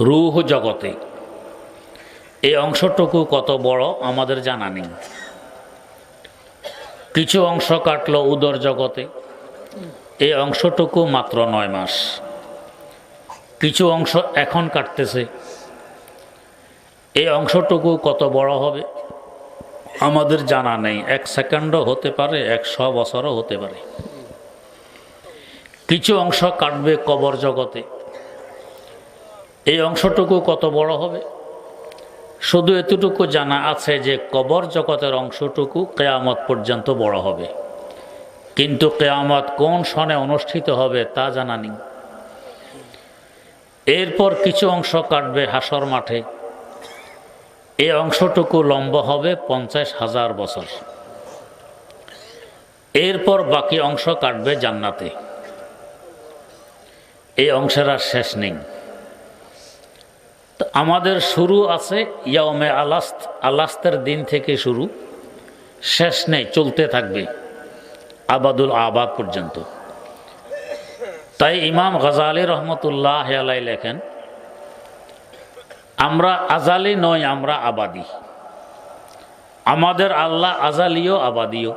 রূহ জগতে। এই অংশটুকু কত বড় আমাদের জানা নেই। কিছু অংশ কাটলো উদর জগতে, এই অংশটুকু মাত্র 9 মাস। কিছু অংশ এখন কাটতেছে, এই অংশটুকু কত বড় হবে আমাদের জানা নেই। 1 সেকেন্ডও হতে পারে, 100 বছরও হতে পারে। কিছু অংশ কাটবে কবর জগতে, এই অংশটুকু কত বড় হবে শুধু এতটুকু জানা আছে যে কবর জগতের অংশটুকু কিয়ামত পর্যন্ত বড় হবে, কিন্তু কিয়ামত কোন সনে অনুষ্ঠিত হবে তা জানা নেই। এরপর কিছু অংশ কাটবে হাসর মাঠে, এই অংশটুকু লম্বা হবে 50,000 বছর। এরপর বাকি অংশ কাটবে জান্নাতে, এই অংশের আর শেষ নেই। তো আমাদের শুরু আছে ইয়াউমে আলাস্ত, আলাস্তের দিন থেকে শুরু, শেষ নেই, চলতে থাকবে আবাদুল আবাদ পর্যন্ত। তাই ইমাম গাজালি রহমতুল্লাহ আলাইহি লেখেন, আমরা আজালি নই, আমরা আবাদি। আমাদের আল্লাহ আজালিও আবাদিও,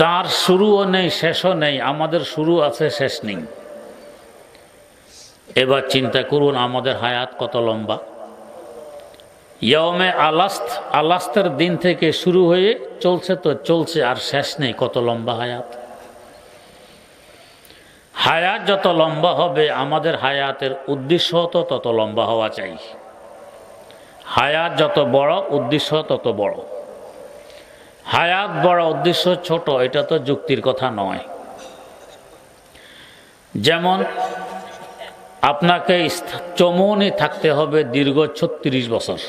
তার শুরুও নেই শেষও নেই, আমাদের শুরু আছে শেষ নেই। এবার চিন্তা করুন আমাদের হায়াত কত লম্বা। ইয়াউমে আলাস্ত, আলাস্তের দিন থেকে শুরু হয়ে চলছে তো চলছে, আর শেষ নেই, কত লম্বা হায়াত। হায়াত যত লম্বা হবে আমাদের হায়াতের উদ্দেশ্য তো তত লম্বা হওয়া চাই। হায়াত যত বড় উদ্দেশ্য তত বড়। হায়াত বড় উদ্দেশ্য ছোট, এটা তো যুক্তির কথা নয়। যেমন আপনাকে চমুনি থাকতে হবে দীর্ঘ 36 বছর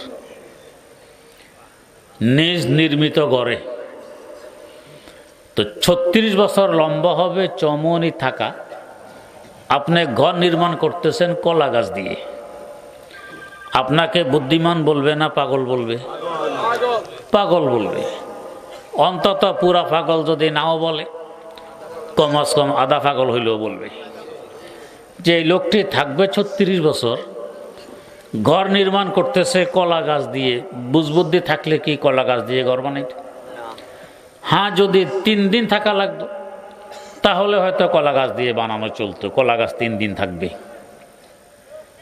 নিজ নির্মিত ঘরে, তো 36 বছর লম্বা হবে চমুনি থাকা। আপনি ঘর নির্মাণ করতেছেন কলা গাছ দিয়ে, আপনাকে বুদ্ধিমান বলবে না পাগল বলবে? পাগল বলবে। অন্তত পুরা পাগল যদি নাও বলে, কমাস কম আধা পাগল হইলেও বলবে যে এই লোকটি থাকবে 36 বছর, ঘর নির্মাণ করতেছে কলা গাছ দিয়ে। বুঝবুদ্ধি থাকলে কি কলা গাছ দিয়ে ঘর বানাইত? হ্যাঁ, যদি 3 দিন থাকা লাগতো তাহলে হয়তো কলা গাছ দিয়ে বানানো চলতো, কলা গাছ 3 দিন থাকবে।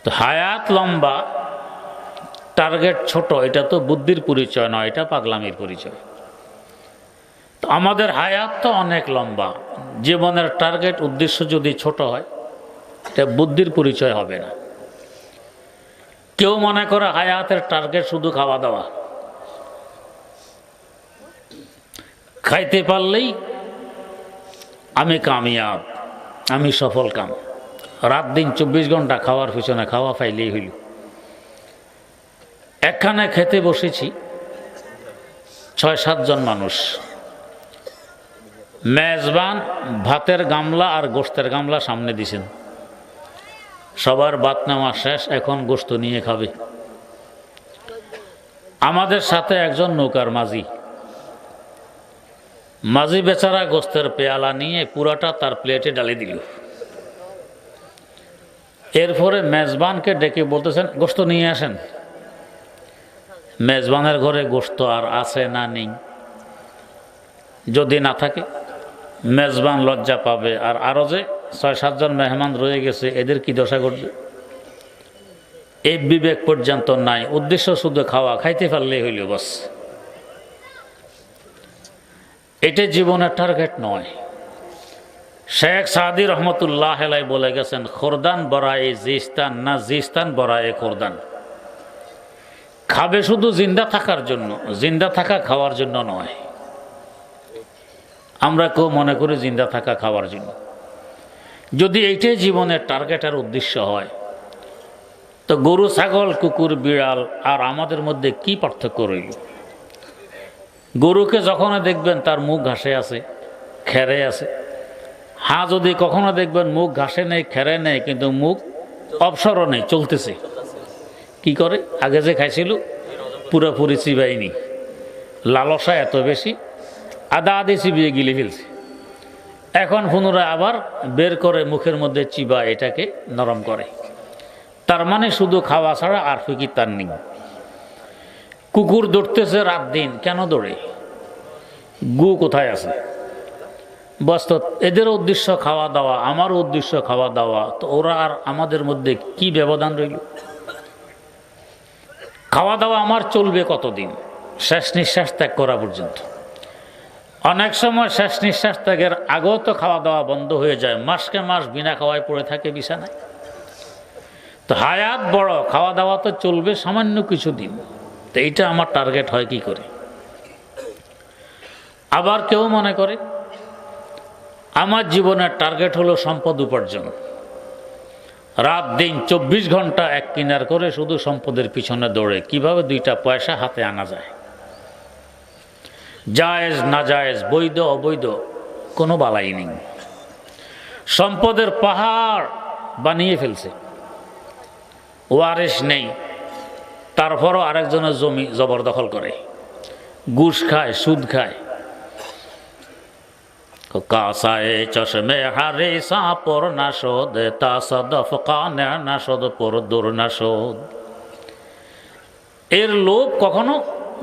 তো হায়াত লম্বা, টার্গেট ছোট, এটা তো বুদ্ধির পরিচয় নয়, এটা পাগলামির পরিচয়। তো আমাদের হায়াত তো অনেক লম্বা, জীবনের টার্গেট উদ্দেশ্য যদি ছোট হয় এটা বুদ্ধির পরিচয় হবে না। কেউ মনে করে হায়াতের টার্গেট শুধু খাওয়া দাওয়া, খাইতে পারলেই আমি কামিয়াব, আমি সফল কাম। রাত দিন 24 ঘন্টা খাওয়ার পিছনে, খাওয়া পাইলেই হইল। একখানে খেতে বসেছি 6-7 জন মানুষ, মেজবান ভাতের গামলা আর গোশতের গামলা সামনে দিছেন, সবার ভাত নেওয়া শেষ, এখন গোশত নিয়ে খাবে। আমাদের সাথে একজন নৌকার মাঝি, মাঝি বেচারা গোশতের পেয়ালা নিয়ে পুরাটা তার প্লেটে ডালে দিল। এরপরে মেজবানকে ডেকে বলতেছেন গোশত নিয়ে আসেন। মেজবানের ঘরে গোশত আর আছে না নেই? যদি না থাকে মেজবান লজ্জা পাবে, আর আরো যে 6-7 জন মেহমান রয়ে গেছে এদের কি দশা ঘটবে, এই বিবেক পর্যন্ত নাই। উদ্দেশ্য শুধু খাওয়া, খাইতে পারলেই হইল বাস। এটা জীবনের টার্গেট নয়। শেখ সাদি রহমতুল্লাহ আলাইহি বলে গেছেন, খোরদান বরায়ে জিস্তান, না জিস্তান বরায়ে খোরদান। খাবে শুধু জিন্দা থাকার জন্য, জিন্দা থাকা খাওয়ার জন্য নয়। আমরা কেউ মনে করি জিন্দা থাকা খাওয়ার জন্য। যদি এইটাই জীবনের টার্গেট আর উদ্দেশ্য হয়, তো গরু ছাগল কুকুর বিড়াল আর আমাদের মধ্যে কি পার্থক্য রইল? গরুকে যখন দেখবেন তার মুখ ঘাসে আছে, খেরে আছে। হ্যাঁ, যদি কখনো দেখবেন মুখ ঘাসে নেই, খেরে নেই, কিন্তু মুখ অবসরও নেই, চলতেছে। কি করে? আগে যে খাইছিল পুরোপুরি চিবাইনি, লালসা এত বেশি আদা আদি চিবিয়ে গিলে ফেলছে, এখন পুনরায় আবার বের করে মুখের মধ্যে চিবা এটাকে নরম করে। তার মানে শুধু খাওয়া ছাড়া আর ফিকির তার নেই। কুকুর দৌড়তেছে রাত দিন, কেন দৌড়ে? গু কোথায় আছে? বাস্তব এদের উদ্দেশ্য খাওয়া দাওয়া, আমার উদ্দেশ্য খাওয়া দাওয়া, তো ওরা আর আমাদের মধ্যে কি ব্যবধান রইল? খাওয়া দাওয়া আমার চলবে কতদিন? শেষ নিঃশ্বাস ত্যাগ করা পর্যন্ত। অনেক সময় শেষ নিঃশ্বাস ত্যাগের আগেও তো খাওয়া দাওয়া বন্ধ হয়ে যায়, মাসকে মাস বিনা খাওয়ায় পড়ে থাকে বিছানায়। তো হায়াত বড়, খাওয়া দাওয়া তো চলবে সামান্য কিছু দিন, তো এইটা আমার টার্গেট হয় কি করে? আবার কেউ মনে করে আমার জীবনের টার্গেট হলো সম্পদ উপার্জন, রাত দিন 24 ঘন্টা এক কিনার করে শুধু সম্পদের পিছনে দৌড়ে, কিভাবে 2টা পয়সা হাতে আনা যায়। জায়েজ না জায়েজ, বৈধ অবৈধ কোনো বালাই নেই। সম্পদের পাহাড় বানিয়ে ফেলছে, ওয়ারিশ নেই, তারপরও আরেকজনের জমি জবরদখল করে, ঘুষ খায়, সুদ খায়। কাসায় চশমে হারে সাপর নাশদ, তাসাদফ কানে নাশদ পর দূর নাশদ। এর লোভ কখনো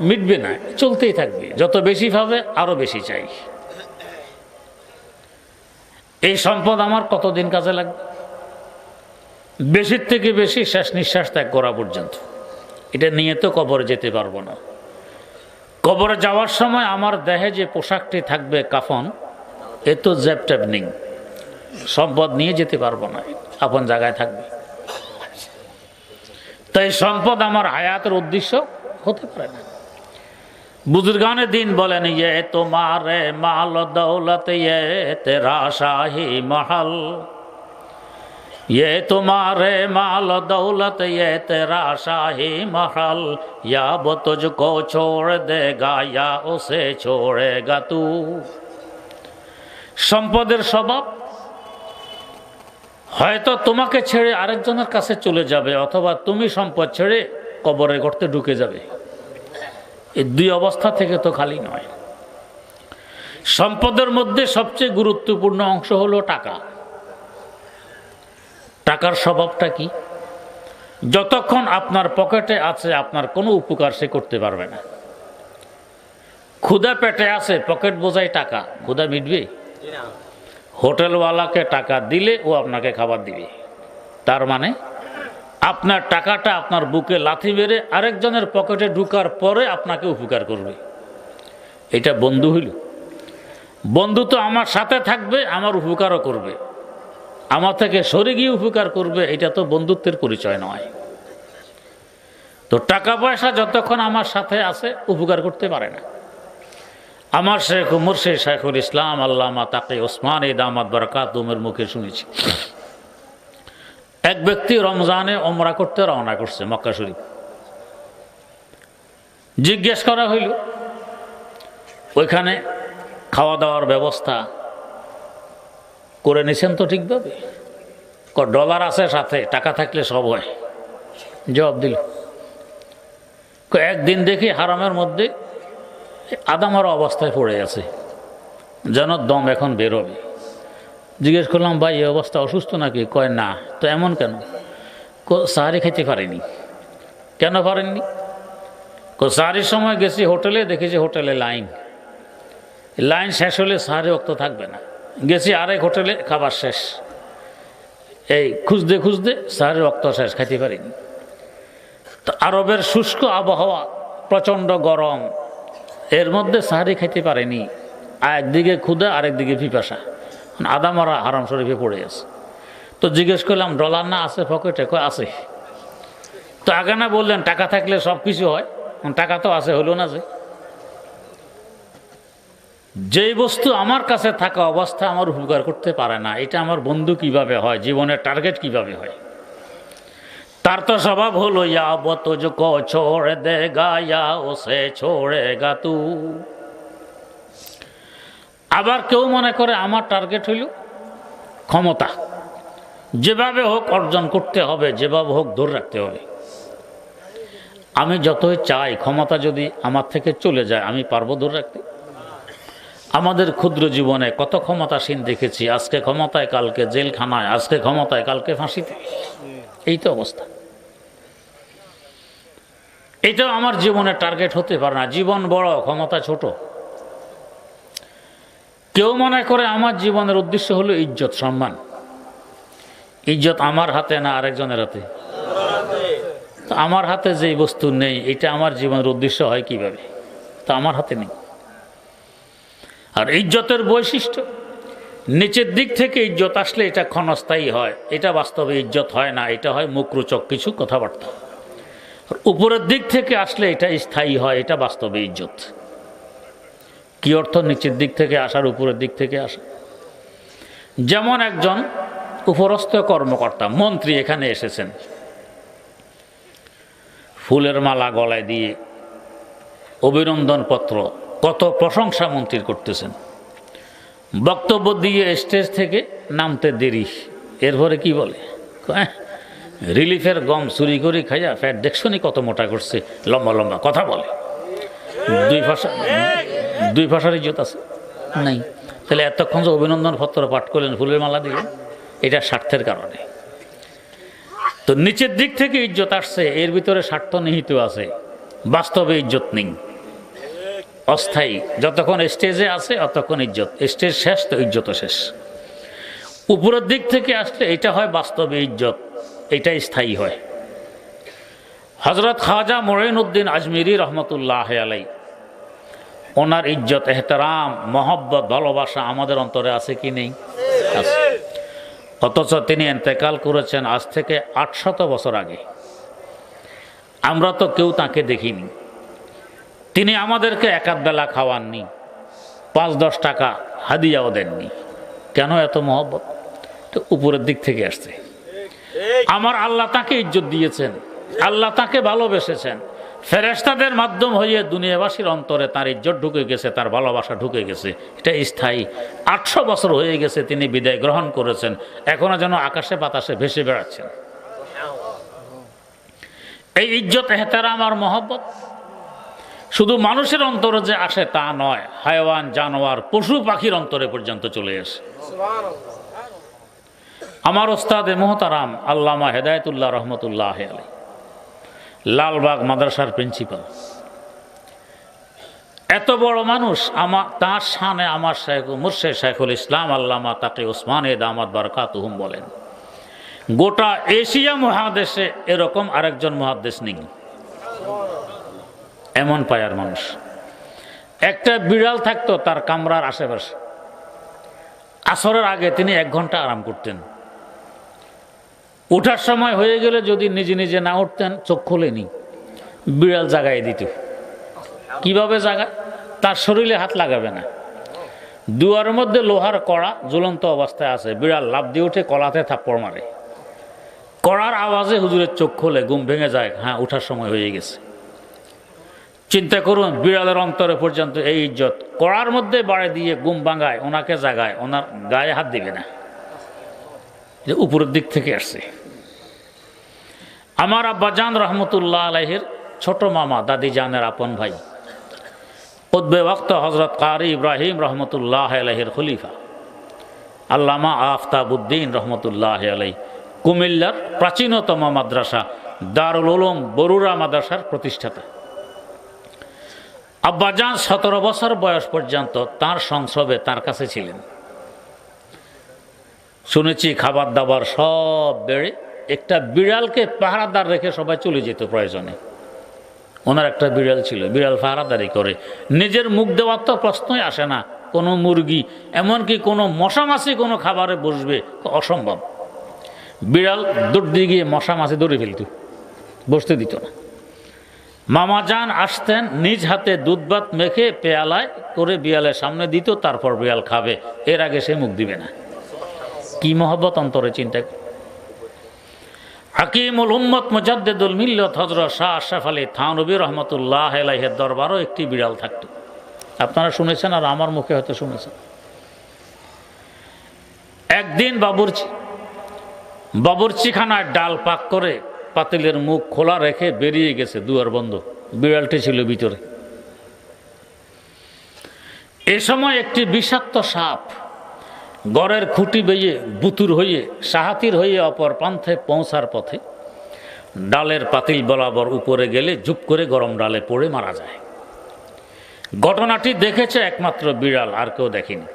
মিটবে না, চলতেই থাকবে, যত বেশি পাবে আরো বেশি চাই। এই সম্পদ আমার কতদিন কাজে লাগবে? বেশির থেকে বেশি শেষ নিঃশ্বাস ত্যাগ করা পর্যন্ত। এটা নিয়ে তো কবরে যেতে পারবো না। কবরে যাওয়ার সময় আমার দেহে যে পোশাকটি থাকবে কাফন, এ তো জ্যাপ ট্যাপ নেই, সম্পদ নিয়ে যেতে পারবো না, আপন জায়গায় থাকবে। তাই সম্পদ আমার হায়াতের উদ্দেশ্য হতে পারে না। বুজুর্গানে দিন বলেন, ইয়ে তোমারে মাল দৌলত, ইয়ে তেরা শাহী মহল, ये तुम्हारे माल दौलत ये तेरा शाही महल, या वो तुझको छोड़ देगा या उसे छोड़ेगा तू। সম্পদের স্বভাব হয়তো তোমাকে ছেড়ে আরেকজনের কাছে চলে যাবে, অথবা তুমি সম্পদ ছেড়ে কবরে গর্তে ঢুকে যাবে। এই 2 অবস্থা থেকে তো খালি নয়। সম্পদের মধ্যে সবচেয়ে গুরুত্বপূর্ণ অংশ হলো টাকা। টাকার স্বভাবটা কি? যতক্ষণ আপনার পকেটে আছে আপনার কোনো উপকার সে করতে পারবে না। ক্ষুধা পেটে আছে, পকেট বোঝাই টাকা, ক্ষুধা মিটবে? হোটেলওয়ালাকে টাকা দিলে ও আপনাকে খাবার দিবে, তার মানে আপনার টাকাটা আপনার বুকে লাথি মেরে আরেকজনের পকেটে ঢুকার পরে আপনাকে উপকার করবে। এটা বন্ধু হইল? বন্ধু তো আমার সাথে থাকবে, আমার উপকারও করবে, আমার থেকে সরে গিয়ে উপকার করবে, এটা তো বন্ধুত্বের পরিচয় নয়। তো টাকা পয়সা যতক্ষণ আমার সাথে আছে উপকার করতে পারে না। আমার শেখ মুর্শিদ শাইখুল ইসলাম আল্লামা তাকি ওসমান দামাত বারাকাতুহুমের মুখে শুনেছি, এক ব্যক্তি রমজানে ওমরা করতে রওনা করছে মক্কা শরীফ। জিজ্ঞেস করা হইল, ওইখানে খাওয়া দাওয়ার ব্যবস্থা করে নিছেন তো ঠিকভাবে? ডলার আছে সাথে, টাকা থাকলে সব হয়। জবাব দিল, একদিন দেখি হারামের মধ্যে আদামারা অবস্থায় পড়ে আছে, যেন দম এখন বেরোবে। জিজ্ঞেস করলাম, ভাই এই অবস্থা অসুস্থ নাকি? কয় না। তো এমন কেন? সাহারি খেতে পারেনি। কেন পারেননি? সাহারির সময় গেছি হোটেলে, দেখেছি হোটেলে লাইন শেষ হলে সাহারি ওক্ত থাকবে না। গেছি আরেক হোটেলে, খাবার শেষ, এই খুঁজতে খুঁজতে সাহারি ওক্ত শেষ, খাইতে পারিনি। তো আরবের শুষ্ক আবহাওয়া, প্রচণ্ড গরম, এর মধ্যে সাহারি খাইতে পারেনি। একদিকে ক্ষুধা, আরেকদিকে পিপাসা, আদামারা হারাম শরীফে পড়ে আছে। তো জিজ্ঞেস করলাম, ডলার না আছে পকেটে? কয় আছে। তো আগে না বললেন টাকা থাকলে সব কিছু হয়? টাকা তো আছে, হলো না যে? যেই বস্তু আমার কাছে থাকা অবস্থা আমার উপকার করতে পারে না, এটা আমার বন্ধু কিভাবে হয়, জীবনের টার্গেট কিভাবে হয়? তার তো স্বভাব হলো, ইয়া वो तुझको छोड़ देगा या उसे छोड़ेगा तू। আবার কেউ মনে করে আমার টার্গেট হইল ক্ষমতা, যেভাবে হোক অর্জন করতে হবে, যেভাবে হোক ধরে রাখতে হবে। আমি যতই চাই ক্ষমতা যদি আমার থেকে চলে যায়, আমি পারবো ধরে রাখতে? আমাদের ক্ষুদ্র জীবনে কত ক্ষমতাসীন দেখেছি, আজকে ক্ষমতায় কালকে জেলখানায়, আজকে ক্ষমতায় কালকে ফাঁসিতে, এই তো অবস্থা। এটাও আমার জীবনের টার্গেট হতে পারে না। জীবন বড়, ক্ষমতা ছোট। কেউ মনে করে আমার জীবনের উদ্দেশ্য হলো ইজ্জত, সম্মান। ইজ্জত আমার হাতে না আরেকজনের হাতে? তো আমার হাতে যেই বস্তু নেই, এটা আমার জীবনের উদ্দেশ্য হয় কিভাবে? তা আমার হাতে নেই। আর ইজ্জতের বৈশিষ্ট্য, নিচের দিক থেকে ইজ্জত আসলে এটা ক্ষণস্থায়ী হয়, এটা বাস্তবে ইজ্জত হয় না, এটা হয় মুখরোচক কিছু কথাবার্তা। উপরের দিক থেকে আসলে এটা স্থায়ী হয়, এটা বাস্তবে ইজ্জত। কি অর্থ নিচের দিক থেকে আসার, উপরের দিক থেকে আসা? যেমন একজন উপরস্থ কর্মকর্তা, মন্ত্রী এখানে এসেছেন, ফুলের মালা গলায় দিয়ে অভিনন্দন পত্র, কত প্রশংসা মন্ত্রীর করতেছেন। বক্তব্য দিয়ে স্টেজ থেকে নামতে দেরি, এরপরে কি বলে, রিলিফের গম চুরি করে খাইয়া ফ্যাট দেখছনি কত মোটা করছে, লম্বা লম্বা কথা বলে। দুই ভাষার ইজ্জত আছে নাই? তাহলে এতক্ষণ যে অভিনন্দন পত্র পাঠ করলেন, ফুলের মালা দিলেন, এটা স্বার্থের কারণে। তো নিচের দিক থেকে ইজ্জত আসছে, এর ভিতরে স্বার্থ নিহিত আছে, বাস্তবে ইজ্জত নেই, অস্থায়ী। যতক্ষণ স্টেজে আছে ততক্ষণ ইজ্জত, স্টেজ শেষ তো ইজ্জত শেষ। উপরের দিক থেকে আসলে এটা হয় বাস্তবে ইজ্জত, এটা স্থায়ী হয়। হযরত খাজা মুঈনুদ্দিন আজমিরি রহমতুল্লাহ আলাই, ওনার ইজ্জত, এহতেরাম, মহব্বত, ভালোবাসা আমাদের অন্তরে আছে কি নেই? আছে। অথচ তিনি ইন্তেকাল করেছেন আজ থেকে 800 বছর আগে। আমরা তো কেউ তাকে দেখিনি। তিনি আমাদেরকে একাধ বেলা খাওয়াননি, 5-10 টাকা হাদিয়াও দেননি। কেন এত মহব্বত? তো উপরের দিক থেকে আসছে। আমার আল্লাহ তাকে ইজ্জত দিয়েছেন, আল্লাহ তাকে ভালোবেসেছেন। ফেরেশতাদের মাধ্যম হয়ে দুনিয়াবাসীর অন্তরে তার ইজ্জত ঢুকে গেছে, তার ভালোবাসা ঢুকে গেছে, এটা স্থায়ী। 800 বছর হয়ে গেছে তিনি বিদায় গ্রহণ করেছেন, এখনো যেন আকাশে বাতাসে ভেসে বেড়াচ্ছেন। এই ইজ্জত, এহতেরাম আর মহব্বত শুধু মানুষের অন্তরে যে আসে তা নয়, হায়াওয়ান, জানোয়ার, পশু পাখির অন্তরে পর্যন্ত চলে আসে। আমার ওস্তাদে মোহতারাম আল্লামা হেদায়েতুল্লাহ রহমতুল্লাহ আলাই, লালবাগ মাদ্রাসার প্রিন্সিপাল, এত বড় মানুষ, তার শানে আমার মুর্শেদ শাইখুল ইসলাম আল্লামা তাকি ওসমানে দামাত বারাকাতুহুম বলেন, গোটা এশিয়া মহাদেশে এরকম আরেকজন মুহাদ্দিস নেই। এমন পায়ার মানুষ। একটা বিড়াল থাকতো তার কামরার আশেপাশে, আসরের আগে তিনি 1 ঘন্টা আরাম করতেন। উঠার সময় হয়ে গেলে যদি নিজে নিজে না উঠতেন, চোখ খোলেনি, বিড়াল জাগাই দিত। কিভাবে জাগায়? তার শরীরে হাত লাগাবে না, দুয়ারের মধ্যে লোহার কড়া ঝুলন্ত অবস্থায় আছে, বিড়াল লাফ দিয়ে উঠে কলাতে থাপ্পড় মারে, কড়ার আওয়াজে হুজুরের চোখ খোলে, ঘুম ভেঙে যায়, হ্যাঁ উঠার সময় হয়ে গেছে। চিন্তা করুন, বিড়ালের অন্তরে পর্যন্ত এই ইজ্জত। কড়ার মধ্যে বাড়ি দিয়ে ঘুম ভাঙায়, ওনাকে জাগায়, ওনার গায়ে হাত দিবে না, যে উপরের দিক থেকে আসছে। আমার আব্বাজান রহমতুল্লাহ আলাইহির ছোট মামা, দাদি জানের আপন ভাই, কুতবে ওয়াক্ত হযরত কারি ইব্রাহিম রহমতুল্লাহ আলাইহির খলিফা আল্লামা আফতাবউদ্দিন রহমতুল্লাহ আলাই, কুমিল্লার প্রাচীনতম মাদ্রাসা দারুল উলুম বরুড়া মাদ্রাসার প্রতিষ্ঠাতা। আব্বাজান 17 বছর বয়স পর্যন্ত তার সংসবে তার কাছে ছিলেন। শুনেছি খাবার দাবার সব বেড়ে একটা বিড়ালকে পাহারাদার রেখে সবাই চলে যেত প্রয়োজনে। ওনার একটা বিড়াল ছিল, বিড়াল পাহারাদারি করে, নিজের মুখ দেওয়ার তো প্রশ্নই আসে না। কোনো মুরগি, এমনকি কোনো মশা মাছি কোনো খাবারে বসবে, অসম্ভব। বিড়াল দৌড় দিয়ে গিয়ে মশা মাছি ধরে ফেলত, বসতে দিত না। মামা জান আসতেন, নিজ হাতে দুধ ভাত মেখে পেয়ালায় করে বিড়ালের সামনে দিত, তারপর বিড়াল খাবে, এর আগে সে মুখ দিবে না। কি মহব্বত অন্তরে, চিন্তা। হাকিমুল উম্মত মুজাদ্দিদুল মিল্লাত হযরত শাহ আশরাফ আলী থানভী রহমতুল্লাহ আলাইহির দরবারও একটি বিড়াল থাকতো। আপনারা শুনেছেন, আর আমার মুখে হয়তো শুনেছেন। একদিন বাবুর্চিখানায় ডাল পাক করে পাতিলের মুখ খোলা রেখে বেরিয়ে গেছে, দুয়ার বন্ধ, বিড়ালটি ছিল ভিতরে। এ সময় একটি বিষাক্ত সাপ ঘরের খুঁটি বেয়ে বুতুর হয়ে সাহাতির হয়ে অপর প্রান্তে পৌঁছার পথে ডালের পাতিল বরাবর উপরে গেলে ঝুপ করে গরম ডালে পড়ে মারা যায়। ঘটনাটি দেখেছে একমাত্র বিড়াল, আর কেউ দেখেনি।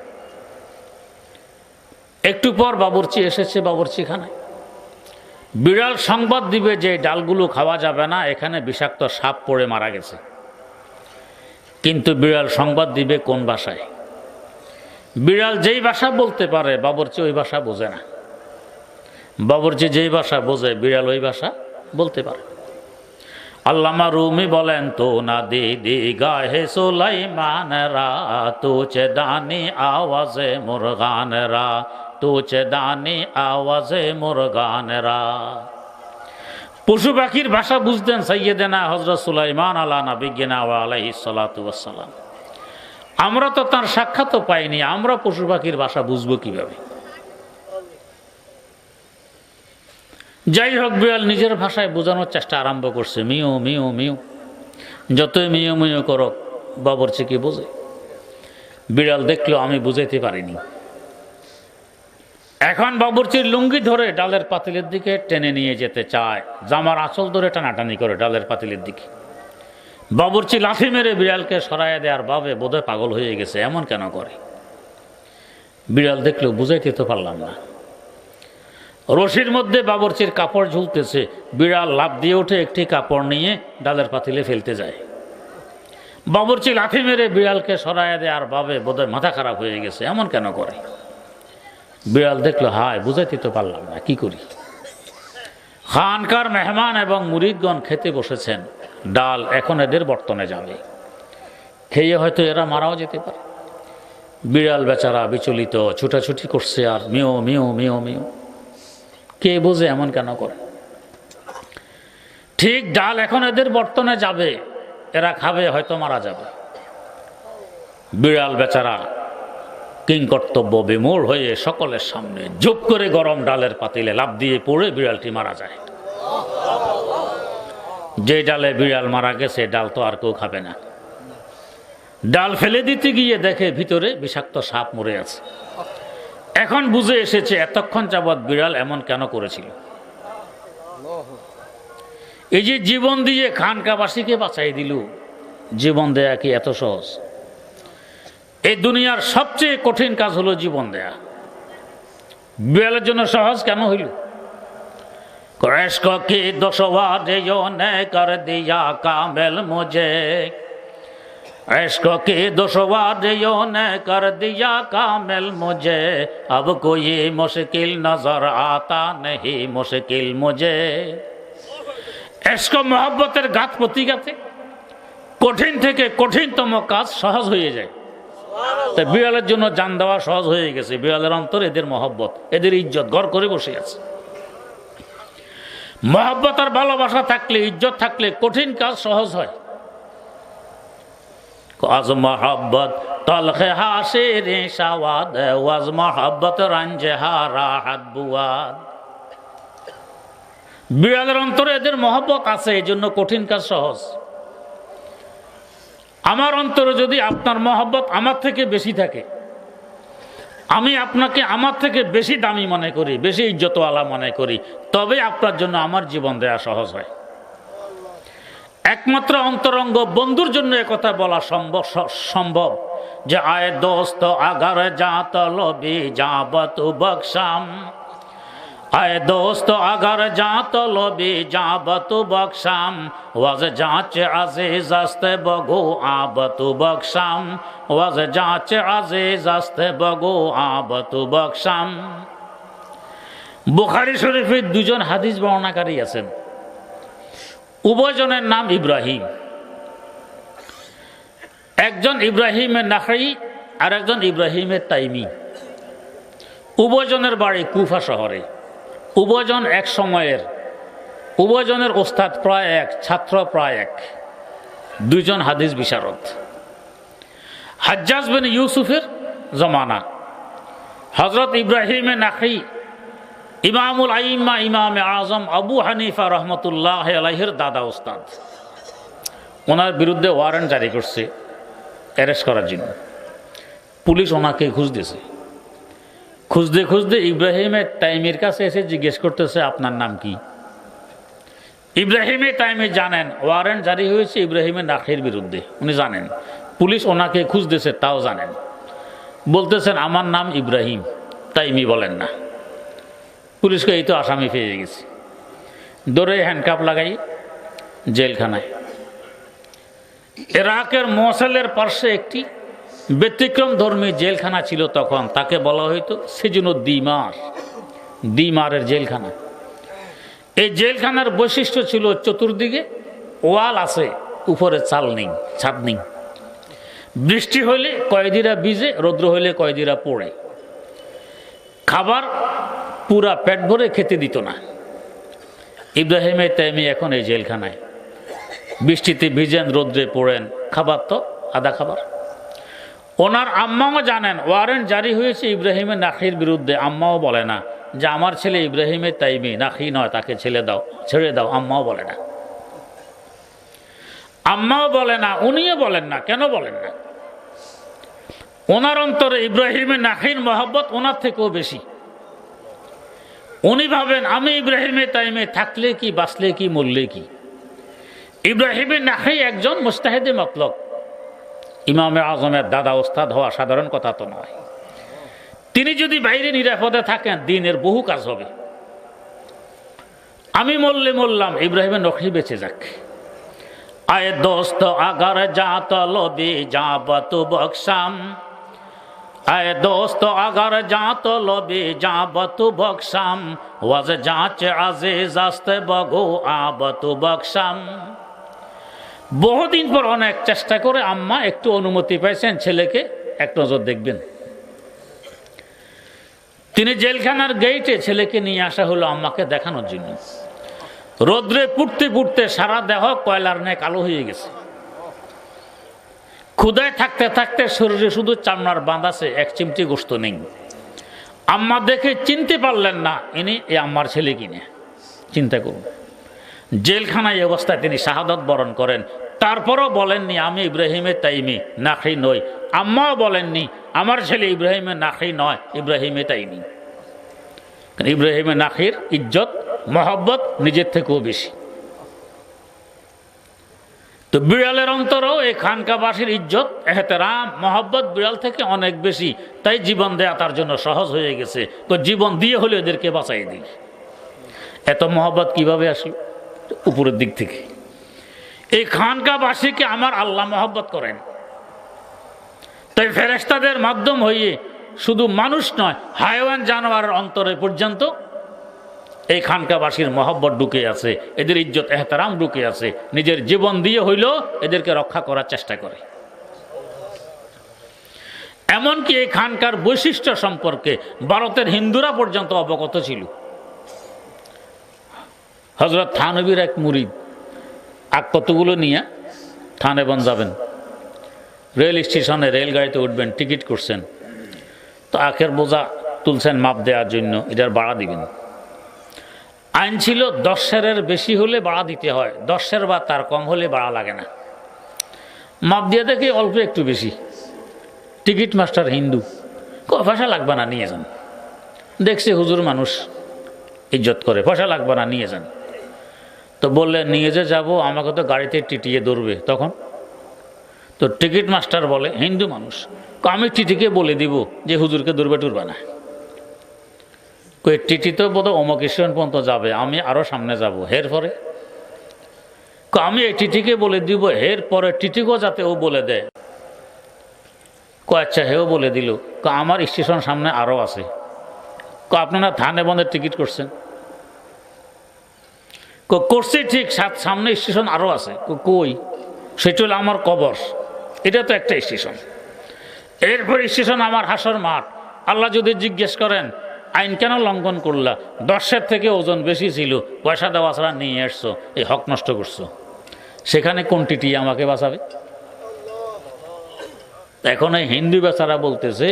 একটু পর বাবুর্চি এসেছে বাবুর্চিখানায়। বিড়াল সংবাদ দিবে যে ডালগুলো খাওয়া যাবে না, এখানে বিষাক্ত সাপ পড়ে মারা গেছে। কিন্তু বিড়াল সংবাদ দিবে কোন ভাষায়? বিড়াল যেই ভাষা বলতে পারে বাবুর্চি ওই ভাষা বোঝে না। বাবুর্চি যেই ভাষা বোঝে বিড়াল ওই ভাষা বলতে পারে। আল্লামা রুমি বলেন, তো না দিদি গাহে সুলাইমানরা, তুচে দানি আওয়াজে মুরগানরা, তুচে দানি আওয়াজে মুরগানরা। পশু পাখির ভাষা বুঝতেন সাইয়েদেনা হযরত সুলাইমান আলা নবিয়িনা ওয়া আলাইহিস সালাতু ওয়াস সালাম। আমরা তো তার সাক্ষাৎও পাইনি, আমরা পশু পাখির ভাষা বুঝবো কিভাবে? যাই হোক, বিড়াল নিজের ভাষায় বোঝানোর চেষ্টা আরম্ভ করছে, মিউ মিউ মিউ। যতই মিউ মিউ করো বাবুর্চি কি বোঝে? বিড়াল দেখলো আমি বুঝাইতে পারিনি। এখন বাবুর্চির লুঙ্গি ধরে ডালের পাতিলের দিকে টেনে নিয়ে যেতে চায়, জামার আঁচল ধরে টানাটানি করে ডালের পাতিলের দিকে। বাবুর্চি লাথি মেরে বিড়ালকে সরাইয়া দেওয়ার ভাবে বোধহয় পাগল হয়ে গেছে, এমন কেন করে? বিড়াল দেখলো বুঝাইতে তো পারলাম না। রশির মধ্যে বাবুর্চির কাপড় ঝুলতেছে, বিড়াল লাফ দিয়ে উঠে একটি কাপড় নিয়ে ডালের পাতিলে ফেলতে যায়। বাবুর্চি লাথি মেরে বিড়ালকে সরাইয়া দেওয়ার ভাবে বোধহয় মাথা খারাপ হয়ে গেছে, এমন কেন করে? বিড়াল দেখলো হায় বুঝাইতে তো পারলাম না, কি করি? খানকার মেহমান এবং মুরিদগণ খেতে বসেছেন, ডাল এখন এদের বর্তনে যাবে, খেয়ে হয়তো এরা মারাও যেতে পারে। বিড়াল বেচারা বিচলিত, ছুটাছুটি করছে আর মিও মিও মিও মিও। কে বোঝে এমন কেন করে? ঠিক ডাল এখন এদের বর্তনে যাবে, এরা খাবে হয়তো মারা যাবে। বিড়াল বেচারা কিংকর্তব্য বিমূঢ় হয়ে সকলের সামনে ঝুপ করে গরম ডালের পাতিলে লাফ দিয়ে পড়ে বিড়ালটি মারা যায়। যে ডালে বিড়াল মারা গেছে ডাল তো আর কেউ খাবে না। ডাল ফেলে দিতে গিয়ে দেখে ভিতরে বিষাক্ত সাপ মরে আছে। এখন বুঝে এসেছে এতক্ষণ যাবৎ বিড়াল এমন কেন করেছিল। এই যে জীবন দিয়ে খানকাবাসীকে বাঁচাই দিল, জীবন দেয়া কি এত সহজ? এই দুনিয়ার সবচেয়ে কঠিন কাজ হলো জীবন দেয়া। বিড়ালের জন্য সহজ কেন হইল? इश्क की दुश्वारियों ने कर दिया कामिल मुझे, इश्क की दुश्वारियों ने कर दिया कामिल मुझे, अब कोई मुश्किल नजर आता नहीं मुश्किल मुझे। इश्क मोहब्बतेर घात प्रतिघाते कठिन থেকে কঠিনতম কাজ সহজ হয়ে যায়। তাই বিড়ালের জন্য জান দেওয়া সহজ হয়ে গেছে। বিড়ালের অন্তর এদের মহব্বত, এদের ইজ্জত ঘর করে বসে আছে। মহব্বত আর ভালোবাসা থাকলে, ইজ্জত থাকলে কঠিন কাজ সহজ হয়। আজ মহব্বত তলখে হাসিরে শাওয়াদ, ওয়াজ মহব্বত রঞ্জে হারাহাত বুয়াদ। বিড়ালের অন্তরে এদের মহব্বত আছে, এই জন্য কঠিন কাজ সহজ। আমার অন্তরে যদি আপনার মহব্বত আমার থেকে বেশি থাকে, আমি আপনাকে আমার থেকে বেশি দামি মনে করি, বেশি ইজ্জতওয়ালা মনে করি, তবে আপনার জন্য আমার জীবন দেয়া সহজ হয়। একমাত্র অন্তরঙ্গ বন্ধুর জন্য একথা বলা সম্ভব যে আয় দোস্ত আগার জাত লবি যাবত বকশাম, आए दोस्त अगर जात लोबी जाबतु बख्शाम, वज जांच अजीज अस्ते बगु आबतु बख्शाम, वज जांच अजीज अस्ते बगु आबतु बख्शाम। बुखारी शरीफे दुजन हादिस बर्णनाकारी आছেন, উভয়জনের নাম ইব্রাহিম। একজন ইব্রাহিমের নাখঈ আর একজন ইব্রাহিমের তাইমি। উভয়জনের বাড়ি কুফা শহরে। উভয়জন এক সময়ের, উভয়জনের ওস্তাদ প্রায় এক, ছাত্র প্রায় এক, দুইজন হাদিস বিশারদ। হাজ্জাজ বিন ইউসুফের জমানা, হযরত ইব্রাহিমের নাখঈ ইমামুল আইম্মা ইমামে আজম আবু হানিফা রহমতুল্লাহ আলাইহির দাদা ওস্তাদ। ওনার বিরুদ্ধে ওয়ারেন্ট জারি করছে অ্যারেস্ট করার জন্য। পুলিশ ওনাকে খুঁজতেছে। খুঁজতে খুঁজতে ইব্রাহিমের তাইমির কাছে এসে জিজ্ঞেস করতেছে আপনার নাম কি? ইব্রাহিমের টাইমে জানেন ওয়ারেন্ট জারি হয়েছে ইব্রাহিমের নাখির বিরুদ্ধে, উনি জানেন। পুলিশ ওনাকে খুঁজতেছে তাও জানেন। বলতেছেন আমার নাম ইব্রাহিম, তাইমি বলেন না। পুলিশকে এই তো আসামি পেয়ে গেছে, দৌড়ে হ্যান্ডকাপ লাগাই জেলখানায়। ইরাকের মোসেলের পার্শ্বে একটি ব্যতিক্রম ধর্মী জেলখানা ছিল তখন, তাকে বলা হইতো সিজনুদ্দিমার, দিমারের জেলখানা। এই জেলখানার বৈশিষ্ট্য ছিল চতুর্দিকে ওয়াল আছে, উপরে চাল নেই, ছাদ নেই। বৃষ্টি হইলে কয়েদিরা ভিজে, রৌদ্র হইলে কয়েদিরা পড়ে। খাবার পুরা পেট ভরে খেতে দিত না। ইব্রাহিমের তাইমি এখন এই জেলখানায়, বৃষ্টিতে ভিজেন, রৌদ্রে পড়েন, খাবার তো আধা খাবার। ওনার আম্মাও জানেন ওয়ারেন্ট জারি হয়েছে ইব্রাহিমের নাখির বিরুদ্ধে। আম্মাও বলে না যে আমার ছেলে ইব্রাহিমের তাইমি, নাখি নয়, তাকে ছেড়ে দাও। আম্মাও বলে না, আম্মাও বলে না, উনিও বলেন না। কেন বলেন না? ওনার অন্তরে ইব্রাহিমের নাখির মহব্বত ওনার থেকেও বেশি। উনি ভাবেন আমি ইব্রাহিমের তাইমে থাকলে কি, বাঁচলে কি, মরলে কি। ইব্রাহিমের নাখি একজন মুস্তাহিদে মতলব, ইমামে আজমের দাদা ওস্তাদ হওয়া সাধারণ কথা তো নয়। তিনি যদি বাইরে নিরাপদে থাকেন দিনের বহু কাজ হবে। আমি মরলে মরলাম, ইব্রাহিমের নখি বেঁচে যাক। আয়ে দোস্ত আগার জাত লবি যাবত বকশাম, আয়ে দোস্ত আগার জাত লবি যাবত বকশাম, ওয়াজ জাঁচ আজিজ আস্তে বগো আবত বকশাম। বহুদিন পর অনেক চেষ্টা করে আম্মা একটু অনুমতি পাইছেন ছেলেকে এক নজর দেখবেন। তিনি জেলখানার গেইটে ছেলেকে নিয়ে আসা হলো আম্মাকে দেখানোর জন্য। রোদ্রে পুড়তে পুড়তে সারা দেহ কয়লার ন্যায় কালো হয়ে গেছে। ক্ষুধায় থাকতে থাকতে শরীরে শুধু চামড়ার বাঁধ আছে, এক চিমটি গোশত নেই। আম্মা দেখে চিনতে পারলেন না ইনি এ আম্মার ছেলে কিনে। চিন্তা করুন, জেলখানায় অবস্থায় তিনি শাহাদাত বরণ করেন। তারপরও বলেননি আমি ইব্রাহিমের তাইমি, নাখি নই। আম্মাও বলেননি আমার ছেলে ইব্রাহিমের নাখি নয়, ইব্রাহিমের তাইমি। ইব্রাহিমের নাখির ইজ্জত মহব্বত নিজের থেকেও বেশি। তো বিড়ালের অন্তরেও এই খানকাবাসীর ইজ্জত, এহতেরাম, মহব্বত বিড়াল থেকে অনেক বেশি। তাই জীবন দেয়া তার জন্য সহজ হয়ে গেছে। তো জীবন দিয়ে হলে এদেরকে বাঁচাই দিই। এত মহব্বত কিভাবে আসলো? উপরের দিক থেকে। এই খানকাবাসীকে আমার আল্লাহ মহব্বত করেন। তাই ফেরেশতাদের মাধ্যম হয়ে শুধু মানুষ নয়, হায়াওয়ান জানোয়ারের অন্তরে পর্যন্ত এই খানকাবাসীর মহব্বত ঢুকে আছে, এদের ইজ্জত এহতারাম ঢুকে আছে। নিজের জীবন দিয়ে হইলেও এদেরকে রক্ষা করার চেষ্টা করে। এমনকি এই খানকার বৈশিষ্ট্য সম্পর্কে ভারতের হিন্দুরা পর্যন্ত অবগত ছিল। হযরত থানবীর এক মুরিদ কতগুলো নিয়ে থানেবন যাবেন, রেল স্টেশনে রেলগাড়িতে উঠবেন, টিকিট করছেন। তো আখের বোঝা তুলছেন মাপ দেওয়ার জন্য, এটার ভাড়া দিবেন। আইন ছিল 10 সেরের বেশি হলে ভাড়া দিতে হয়, 10 সের বা তার কম হলে ভাড়া লাগে না। মাপ দিয়ে দেখে অল্প একটু বেশি। টিকিট মাস্টার হিন্দু, পয়সা লাগবে না, নিয়ে যান। দেখছে হুজুর মানুষ ইজ্জত করে, পয়সা লাগবে না, নিয়ে যান। তো বললেন নিয়ে যে যাবো, আমাকে তো গাড়িতে টিটিয়ে ধরবে তখন। তো টিকিট মাস্টার বলে হিন্দু মানুষ, আমি টিটিকে বলে দিব যে হুজুরকে ধরবে টুরবে না। কই টিটি তো বোধহয় অমুক স্টেশন পর্যন্ত যাবে, আমি আরো সামনে যাব, হের পরে আমি এই টিটিকে বলে দিব, হের পরে টিটিকেও যাতে ও বলে দেয়। আচ্ছা, হেও বলে দিল। আমার স্টেশন সামনে আরো আছে। আপনারা থানে বন্ধের টিকিট করছেন? করছে ঠিক, সামনে স্টেশন আরো আছে। কই? সেটা হলো আমার কবর। এটা তো একটা স্টেশন। এরপর স্টেশন আমার হাসর মাঠ। আল্লাহ যদি জিজ্ঞেস করেন আইন কেন লঙ্ঘন করলা, 10 থেকে ওজন বেশি ছিল, পয়সা দেওয়া ছাড়া নিয়ে আসছো, এই হক নষ্ট করছো, সেখানে কোন টিটি আমাকে বাঁচাবে? এখন এই হিন্দু বেচারা বলতেছে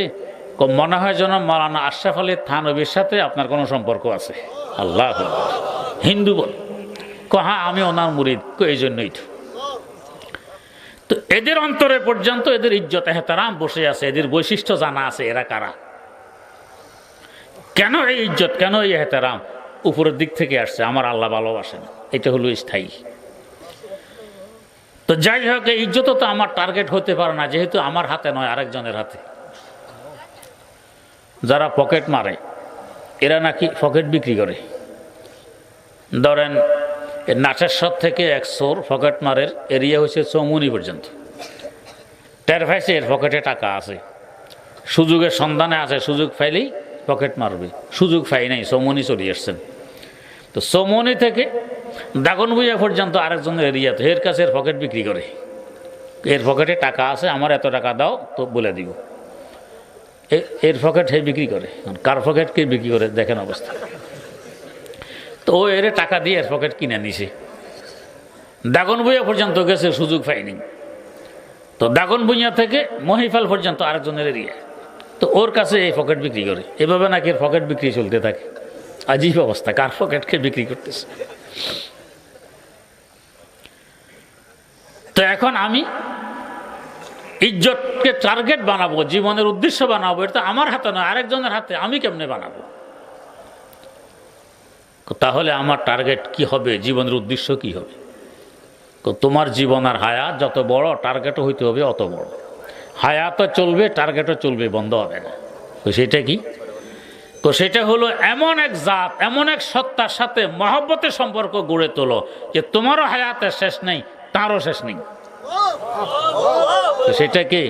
মনে হয় যেন মাওলানা আশরাফ আলী থানবীর সাথে আপনার কোনো সম্পর্ক আছে। আল্লাহ হিন্দু বল, হ্যাঁ আমি ওনার মুরিদ, এই জন্যই তো এদের অন্তরে পর্যন্ত এদের ইজ্জত এহতারাম বসে আছে, এদের বৈশিষ্ট্য জানা আছে, এরা কারা, কেন এই ইজ্জত, কেন এই এহতারাম। উপরের দিক থেকে আসছে, আমার আল্লাহ ভালোবাসেন, এটা হলো স্থায়ী। তো যাই হোক, ইজ্জত তো আমার টার্গেট হতে পারে না, যেহেতু আমার হাতে নয়, আরেকজনের হাতে। যারা পকেট মারে এরা নাকি পকেট বিক্রি করে। ধরেন নাচেশ্বর থেকে এক চোর পকেট মারের এরিয়া হচ্ছে চৌমুনি পর্যন্ত, টের পাইছে এর পকেটে টাকা আছে, সুযোগের সন্ধানে আছে, সুযোগ পাইলেই পকেট মারবে, সুযোগ পাই নাই, চৌমুনি চলে আসছেন। তো চৌমুনি থেকে দাগনভূঞা পর্যন্ত আরেকজনের এরিয়াতে এর কাছে এর পকেট বিক্রি করে, এর পকেটে টাকা আছে, আমার এত টাকা দাও তো বলে দিব, এর পকেট হে বিক্রি করে। কার পকেট কে বিক্রি করে দেখেন অবস্থা। তো ও এর টাকা দিয়ে এর পকেট কিনে নিছে, দাগনভূঞা পর্যন্ত গেছে, সুযোগ পাইনি। তো দাগনভূঞা থেকে মহিফাল পর্যন্ত আরেকজনের এরিয়া, তো ওর কাছে এই পকেট বিক্রি করে। এভাবে নাকি এর পকেট বিক্রি চলতে থাকে। আজীব অবস্থা, কার পকেটকে বিক্রি করতেছে। তো এখন আমি ইজ্জতকে টার্গেট বানাবো, জীবনের উদ্দেশ্য বানাবো, এটা আমার হাতে নয়, আরেকজনের হাতে। আমি কেমনে বানাবো? তাহলে আমার টার্গেট কি হবে, জীবনের উদ্দেশ্য কি হবে? তোমার জীবন আর হায়াত যত বড়, টার্গেটও হইতে হবে অত বড়। হায়াতও চলবে, টার্গেটও চলবে, বন্ধ হবে না। তো সেটা কি? তো সেটা হলো এমন এক জাত, এমন এক সত্তার সাথে মহব্বতের সম্পর্ক গড়ে তোলো যে তোমারও হায়াতের শেষ নেই, তারও শেষ নেই। সেটা কি?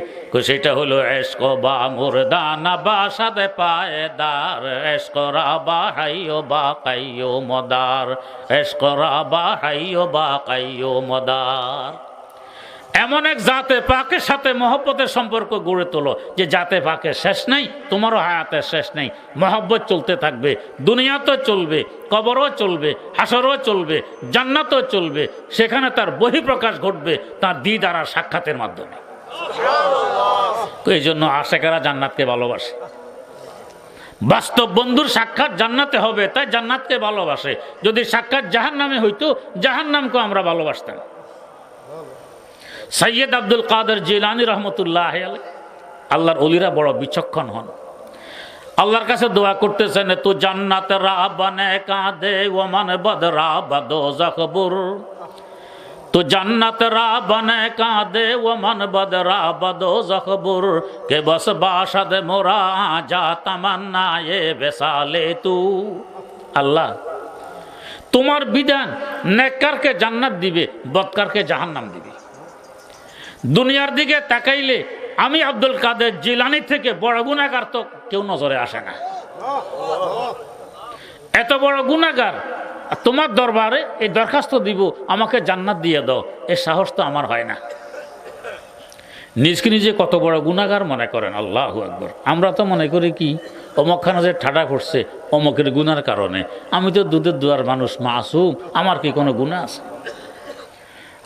সেটা হলো এশক বা মুরদানা বা সাদে পায়দার, এশকরা বা হাইয়ো বা কাইয়ো মদার, এশকরা বা হাইয়ো বা কাইয়ো মদার। এমন এক জাতে পাকের সাথে মহব্বতের সম্পর্ক গড়ে তোলো যে জাতে পাকের শেষ নেই, তোমারও হায়াতের শেষ নেই, মহব্বত চলতে থাকবে, দুনিয়াতেও চলবে, কবরও চলবে, হাসরও চলবে, জান্নাতও চলবে। সেখানে তার বহিঃপ্রকাশ ঘটবে তার দিদার আর সাক্ষাতের মাধ্যমে। তো এই জন্য আশেকেরা জান্নাতকে ভালোবাসে। বাস্তব বন্ধুর সাক্ষাৎ জান্নাতে হবে, তাই জান্নাতকে ভালোবাসে। যদি সাক্ষাৎ জাহান্নামে হইতো, জাহান্নামকে আমরা ভালোবাসতাম। সৈয়দ আব্দুল কাদের জিলানী রহমতুল্লাহ আলাইহি, আল্লাহর ওলিরা বড় বিচক্ষণ হন। আল্লাহর কাছে দোয়া করতেছেন, তু জান্নাত রা বনে কাঁদে ওমান বদরা বদোজখ বুর, তু জান্নাত রা বনে কাঁদে ওমান বদরা বদোজখ বুর, কে বস বাসাদ মোরা যা তামান্না এ বেসালে তু। আল্লাহ, তোমার বিধান নেককারকে জান্নাত দিবে, বদকারকে জাহান্নাম দিবে। দুনিয়ার দিকে তাকাইলে আমি আব্দুল কাদের জিলানী থেকে বড় গুনাহগার তো কেউ নজরে আসে না। এত বড় গুনাহগার, তোমার দরবারে এই দরখাস্ত দিব আমাকে জান্নাত দিয়ে দাও, এর সাহস তো আমার হয় না। নিজকে নিজে কত বড় গুনাহগার মনে করেন। আল্লাহু আকবার। আমরা তো মনে করি কি অমকখানা যে ঠাডা করছে অমকের গুনার কারণে, আমি তো দুধের দুয়ার মানুষ, মাসুম, আমার কি কোনো গুনাহ আছে?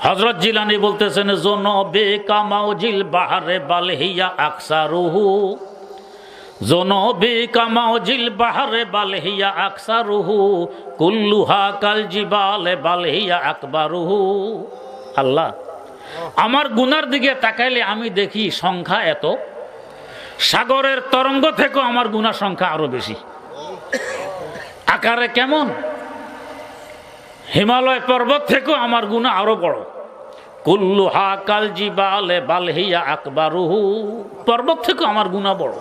হযরত জিলানী বলতেছেন, জনবে কামাউজিল বাহরে বালহিয়া আকসারুহু, জনবে কামাউজিল বাহরে বালহিয়া আকসারুহু, কুল্লুহা কাল জিবালে বালহিয়া আকবারুহু। আল্লাহ, আমার গুনার দিকে তাকাইলে আমি দেখি সংখ্যা এত, সাগরের তরঙ্গ থেকেও আমার গুনার সংখ্যা আরো বেশি। আকারে কেমন? হিমালয় পর্বত থেকেও আমার গুনাহ আরো বড়। কুল্লুহা কাল জিবালে বালহিয়া আকবারুহু, পর্বত থেকেও আমার গুনাহ বড়।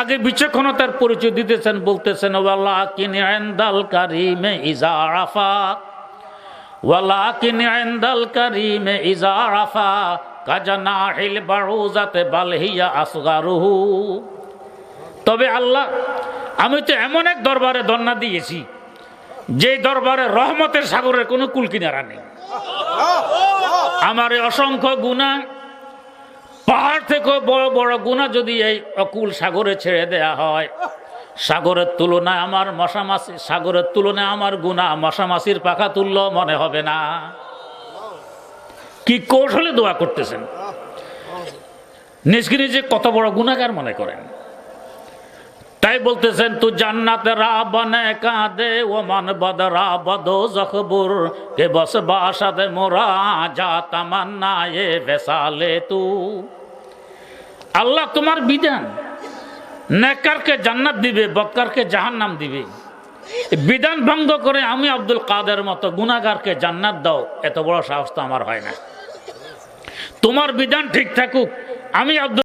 আগে বিচক্ষণতার পরিচয় দিতেছেন, বলতেছেন, ওয়ালাকিন ইনদাল কারীমে ইজা আরাফা, ওয়ালাকিন ইনদাল কারীমে ইজা আরাফা, কাজানাহিল বারুজাতে বালহিয়া আসগারুহু। তবে আল্লাহ, আমি তো এমন এক দরবারে ধন্না দিয়েছি যে দরবারে রহমতের সাগরের কোনো কুল কিনারা নেই। আমার এই অসংখ্য গুনাহ, পাহাড় থেকে বড় বড় গুনাহ যদি এই অকুল সাগরে ছেড়ে দেয়া হয়, সাগরের তুলনায় আমার মশামাছি, সাগরের তুলনায় আমার গুনাহ মশামাছির পাখা তুল্য মনে হবে না। কি কৌশলে দোয়া করতেছেন, নিজকে নিজে কত বড় গুনাহগার মনে করেন। তাই বলতেছেন, তু জান্নাত রা বনে কাঁদে ওমান বদরা বদোজখ বুর, কে বস বাসাদে মোরা যা তামান্না এ বেসালে তু। আল্লাহ, তোমার বিধান নেককারকে জান্নাত দিবে, বদকারকে জাহান্নাম দিবে। বিধান ভঙ্গ করে আমি আব্দুল কাদের মতো গুনাহগারকে জান্নাত দাও, এত বড় সাহস তো আমার হয় না। তোমার বিধান ঠিক থাকুক, আমি আব্দুল